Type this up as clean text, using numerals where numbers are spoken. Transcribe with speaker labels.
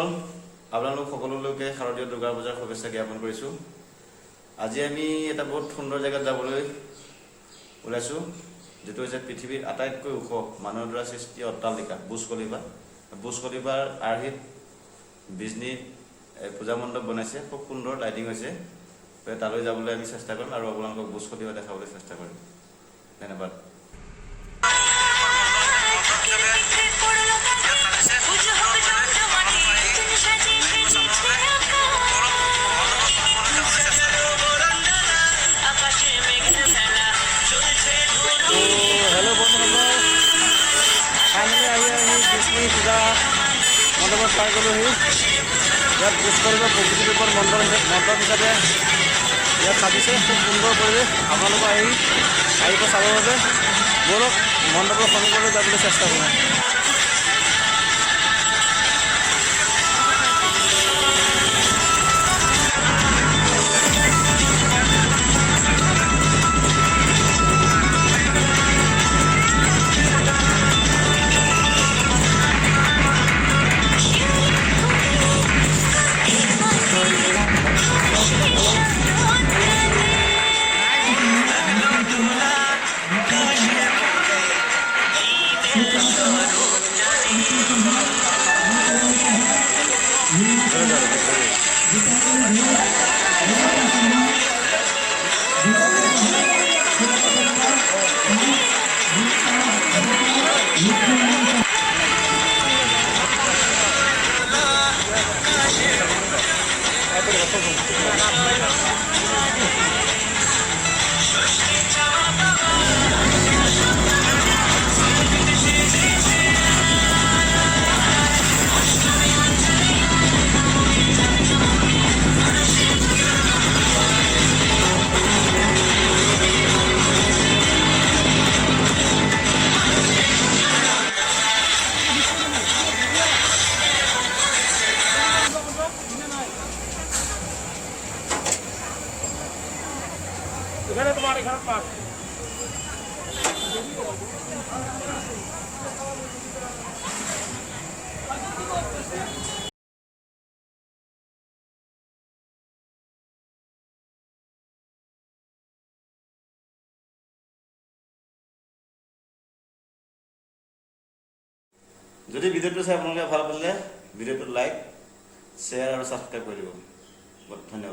Speaker 1: বন্ধুসকল আপোনালোক সকলোলৈকে শাৰদীয় দুৰ্গা পূজাৰ শুভেচ্ছা জ্ঞাপন কৰিছোঁ। আজি আমি এটা বহুত সুন্দৰ জায়গাত যাবলৈ ওলাইছোঁ, যেটো হৈছে পৃথিৱীৰ আটাইতকৈ ওখ মানুহৰ দ্বাৰা সৃষ্টি অট্টালিকা বুৰ্জ খলিফা। বুৰ্জ খলিফাৰ আৰ্হিত বিজনী পূজা মণ্ডপ বনাইছে, খুব সুন্দৰ লাইটিং হৈছে। তালৈ যাবলৈ আমি চেষ্টা কৰিম আৰু আপোনালোকক বুৰ্জ খলিফা দেখাবলৈ চেষ্টা কৰিম। ধন্যবাদ। পূজা মণ্ডপত পাই গ'লোহি। ইয়াত বুৰ্জ খলিফা প্ৰকৃতিৰ ওপৰত মণ্ডপ হিচাপে ইয়াত সাজিছে। খুব সুন্দৰ পৰিৱেশ। আপোনালোকে আহিব চাবৰ বাবে বলক মণ্ডপৰ সন্মুখলৈ যাবলৈ চেষ্টা কৰোঁ। तुम्हारे घर पास যদি ভিডিওটো চাই আপোনালোকে ভাল পালে ভিডিওটো লাইক, শ্বেয়াৰ আৰু সাবস্ক্ৰাইব কৰি দিব। ধন্যবাদ।